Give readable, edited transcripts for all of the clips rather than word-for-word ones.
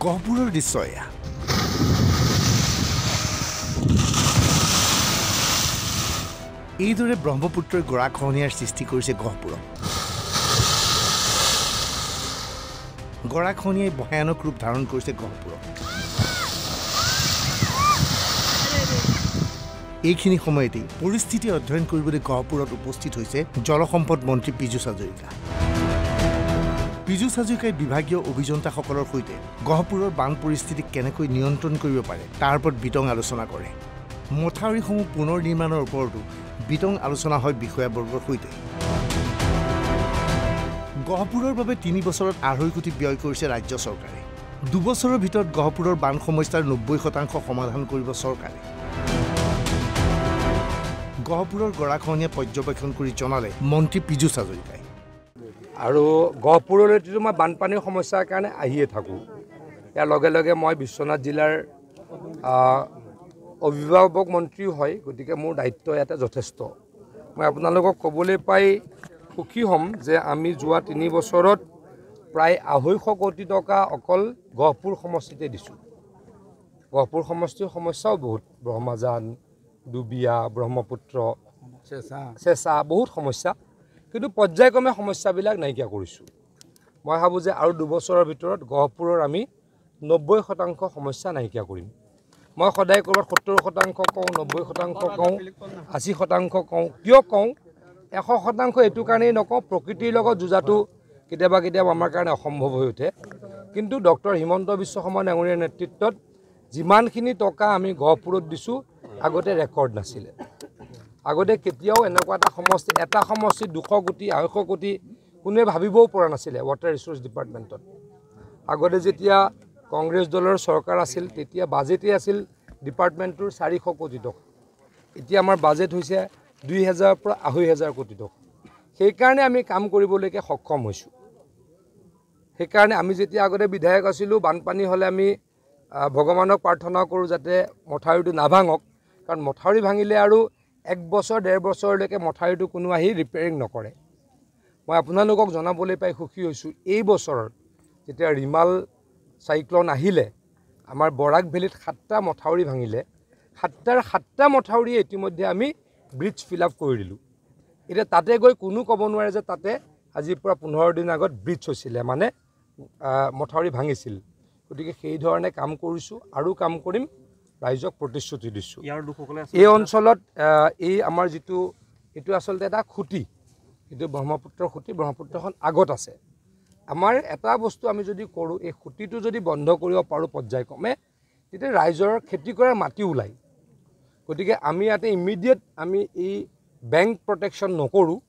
গহপুৰৰ দৃশ্য এয়া। এইদৰে ব্ৰহ্মপুত্ৰই গৰাখহনীয়াৰ সৃষ্টি কৰিছে গহপুৰত। গৰাখহনীয়াই ভয়ানক ৰূপ ধাৰণ কৰিছে গহপুৰত। এইখিনি সময়তেই পৰিস্থিতি অধ্যয়ন কৰিবলৈ গহপুৰত উপস্থিত হৈছে জলসম্পদ মন্ত্ৰী পীযুষ হাজৰিকা। পীযুষ হাজৰিকাই বিভাগীয় অভিযন্তাসকলৰ সৈতে গহপুৰৰ বান পৰিস্থিতিক কেনেকৈ নিয়ন্ত্ৰণ কৰিব পাৰে তাৰ ওপৰত বিতং আলোচনা কৰে। মথাউৰিসমূহ পুনৰ নিৰ্মাণৰ ওপৰতো বিতং আলোচনা হয় বিষয়াবৰ্গৰ সৈতে। গহপুৰৰ বাবে ৩ বছৰত ২.৫ কোটি ব্যয় কৰিছে ৰাজ্য চৰকাৰে। ২ বছৰৰ ভিতৰত গহপুৰৰ বান সমস্যাৰ ৯০% সমাধান কৰিব চৰকাৰে। গহপুৰৰ গৰাখহনীয়া পৰ্যবেক্ষণ কৰি জনালে মন্ত্ৰী পীযুষ হাজৰিকাই। আৰু গহপুৰলৈতো মই বানপানীৰ সমস্যাৰ কাৰণে আহিয়ে থাকোঁ। ইয়াৰ লগে লগে মই বিশ্বনাথ জিলাৰ অভিভাৱক মন্ত্ৰীও হয়, গতিকে মোৰ দায়িত্ব ইয়াতে যথেষ্ট। মই আপোনালোকক ক'বলৈ পাই সুখী হ'ম যে আমি যোৱা ৩ বছৰত প্ৰায় ২৫০ কোটি টকা অকল গহপুৰ সমষ্টিতে দিছোঁ। গহপুৰ সমষ্টিৰ সমস্যাও বহুত, ব্ৰহ্মজান, ডুবিয়া, ব্ৰহ্মপুত্ৰ, চেঁচা বহুত সমস্যা, কিন্তু পৰ্যায়ক্ৰমে সমস্যাবিলাক নাইকিয়া কৰিছোঁ। মই ভাবোঁ যে আৰু ২ বছৰৰ ভিতৰত গহপুৰৰ আমি ৯০% সমস্যা নাইকিয়া কৰিম। মই সদায় ক'ৰবাত ৭০% কওঁ, ৯০% কওঁ, ৮০% কওঁ। কিয় কওঁ? ১০০% এইটো কাৰণেই নকওঁ, প্ৰকৃতিৰ লগত যুঁজাটো কেতিয়াবা কেতিয়াবা আমাৰ কাৰণে অসম্ভৱ হৈ উঠে। কিন্তু ডক্টৰ হিমন্ত বিশ্ব শৰ্মা ডাঙৰীয়াৰ নেতৃত্বত যিমানখিনি টকা আমি গহপুৰত দিছোঁ আগতে ৰেকৰ্ড নাছিলে। আগতে কেতিয়াও এনেকুৱা এটা সমষ্টিত ২০০ কোটি ২৫০ কোটি কোনোৱে ভাবিবও পৰা নাছিলে ৱাটাৰ ৰিচোৰ্চ ডিপাৰ্টমেণ্টত। আগতে যেতিয়া কংগ্ৰেছ দলৰ চৰকাৰ আছিল তেতিয়া বাজেটেই আছিল ডিপাৰ্টমেণ্টটোৰ ৪০০ কোটি টকা। এতিয়া আমাৰ বাজেট হৈছে ২,০০০ পৰা ২৫০০ কোটি টকা। সেইকাৰণে আমি কাম কৰিবলৈকে সক্ষম হৈছোঁ। সেইকাৰণে আমি যেতিয়া আগতে বিধায়ক আছিলোঁ, বানপানী হ'লে আমি ভগৱানক প্ৰাৰ্থনা কৰোঁ যাতে মথাউৰিটো নাভাঙক, কাৰণ মথাউৰি ভাঙিলে আৰু ১ বছৰ ১.৫ বছৰলৈকে মথাউৰিটো কোনো আহি ৰিপেয়াৰিং নকৰে। মই আপোনালোকক জনাবলৈ পাই সুখী হৈছোঁ, এই বছৰত যেতিয়া ৰিমাল চাইক্লন আহিলে আমাৰ বৰাক ভেলীত ৭টা মথাউৰি ভাঙিলে, ৭টা মথাউৰিয়ে ইতিমধ্যে আমি ব্ৰিজ ফিল আপ কৰি দিলোঁ। এতিয়া তাতে গৈ কোনো ক'ব নোৱাৰে যে তাতে আজিৰ পৰা ১৫ দিন আগত ব্ৰিজ হৈছিলে, মানে মথাউৰি ভাঙিছিল। গতিকে সেইধৰণে কাম কৰিছোঁ আৰু কাম কৰিম, ৰাইজক প্ৰতিশ্ৰুতি দিছোঁ। এই অঞ্চলত এই আমাৰ এইটো আচলতে এটা খুঁটি, এইটো ব্ৰহ্মপুত্ৰৰ খুঁটি, ব্ৰহ্মপুত্ৰখন আগত আছে। আমাৰ এটা বস্তু আমি যদি কৰোঁ, এই খুঁটিটো যদি বন্ধ কৰিব পাৰোঁ পৰ্যায়ক্ৰমে, তেতিয়া ৰাইজৰ খেতি কৰাৰ মাটি ওলায়। গতিকে আমি ইয়াতে ইমিডিয়েট আমি এই বেংক প্ৰটেকশ্যন নকৰোঁ,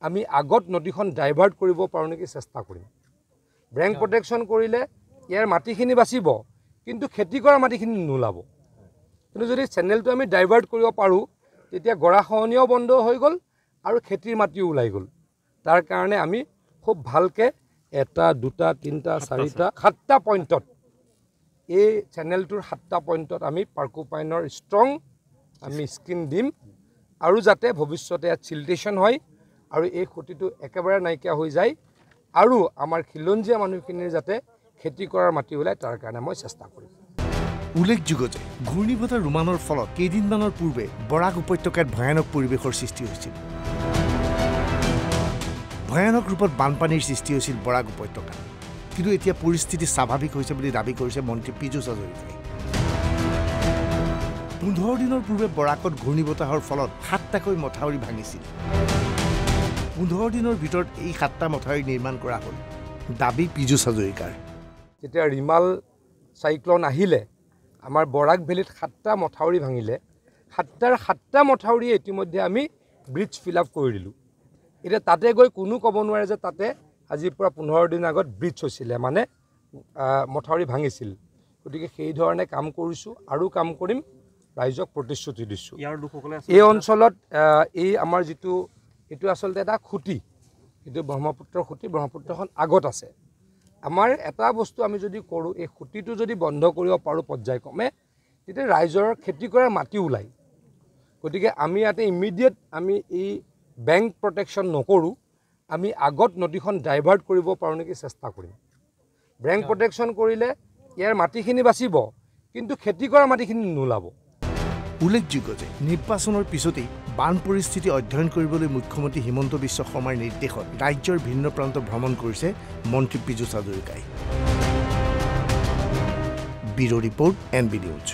আমি আগত নদীখন ডাইভাৰ্ট কৰিব পাৰোঁ নেকি চেষ্টা কৰিম। বেংক প্ৰটেকশ্যন কৰিলে ইয়াৰ মাটিখিনি বাচিব, কিন্তু খেতি কৰা মাটিখিনি নোলাব। কিন্তু যদি চেনেলটো আমি ডাইভাৰ্ট কৰিব পাৰোঁ, তেতিয়া গৰাখহনীয়াও বন্ধ হৈ গ'ল আৰু খেতিৰ মাটিও ওলাই গ'ল। তাৰ কাৰণে আমি খুব ভালকৈ ১, ২, ৩, ৪, ৭টা পইণ্টত, এই চেনেলটোৰ 7টা পইণ্টত আমি পাৰ্কোপাইনৰ ষ্ট্ৰং আমি স্কিন দিম, আৰু যাতে ভৱিষ্যতে ইয়াত চিল্টেশ্যন হয় আৰু এই খুঁটিটো একেবাৰে নাইকিয়া হৈ যায়, আৰু আমাৰ খিলঞ্জীয়া মানুহখিনিৰ যাতে খেতি কৰাৰ মাটি ওলায়, তাৰ কাৰণে মই চেষ্টা কৰিম। উল্লেখযোগ্য যে ঘূৰ্ণীবতাহ ৰুমানৰ ফলত কেইদিনমানৰ পূৰ্বে বৰাক উপত্যকাত ভয়ানক পৰিৱেশৰ সৃষ্টি হৈছিল। ভয়ানক ৰূপত বানপানীৰ সৃষ্টি হৈছিল বৰাক উপত্যকাত। কিন্তু এতিয়া পৰিস্থিতি স্বাভাৱিক হৈছে বুলি দাবী কৰিছে মন্ত্ৰী পীযুষ হাজৰিকাই। ১৫ দিনৰ পূৰ্বে বৰাকত ঘূৰ্ণীবতাহৰ ফলত ৭টাকৈ মথাউৰি ভাঙিছিল। ১৫ দিনৰ ভিতৰত এই ৭টা মথাউৰি নিৰ্মাণ কৰা হ'ল, দাবী পীযুষ হাজৰিকাৰ। যেতিয়া ৰিমাল চাইক্লন আহিলে আমাৰ বৰাক ভেলীত ৭টা মথাউৰি ভাঙিলে, ৭টা মথাউৰিয়ে ইতিমধ্যে আমি ব্ৰিজ ফিল আপ কৰি দিলোঁ। এতিয়া তাতে গৈ কোনো ক'ব নোৱাৰে যে তাতে আজিৰ পৰা ১৫ দিন আগত ব্ৰিজ হৈছিলে, মানে মথাউৰি ভাঙিছিল। গতিকে সেইধৰণে কাম কৰিছোঁ আৰু কাম কৰিম, ৰাইজক প্ৰতিশ্ৰুতি দিছোঁ। এই অঞ্চলত এই আমাৰ এইটো আচলতে এটা খুঁটি, এইটো ব্ৰহ্মপুত্ৰৰ খুঁটি, ব্ৰহ্মপুত্ৰখন আগত আছে। আমাৰ এটা বস্তু আমি যদি কৰোঁ, এই খুঁটিটো যদি বন্ধ কৰিব পাৰোঁ পৰ্যায়ক্ৰমে, তেতিয়া ৰাইজৰ খেতি কৰাৰ মাটি ওলায়। গতিকে আমি ইয়াতে ইমিডিয়েট আমি এই বেংক প্ৰটেকশ্যন নকৰোঁ, আমি আগত নদীখন ডাইভাৰ্ট কৰিব পাৰোঁ নেকি চেষ্টা কৰিম। বেংক প্ৰটেকশ্যন কৰিলে ইয়াৰ মাটিখিনি বাচিব কিন্তু খেতি কৰা মাটিখিনি নোলাব উল্লেখযোগ্য যে নিৰ্বাচনৰ পিছতেই বান পৰিস্থিতি অধ্যয়ন কৰিবলৈ মুখ্যমন্ত্ৰী হিমন্ত বিশ্ব শৰ্মাৰ নিৰ্দেশত ৰাজ্যৰ ভিন্ন প্ৰান্ত ভ্ৰমণ কৰিছে মন্ত্ৰী পীযুষ হাজৰিকাই। Bureau report NB news.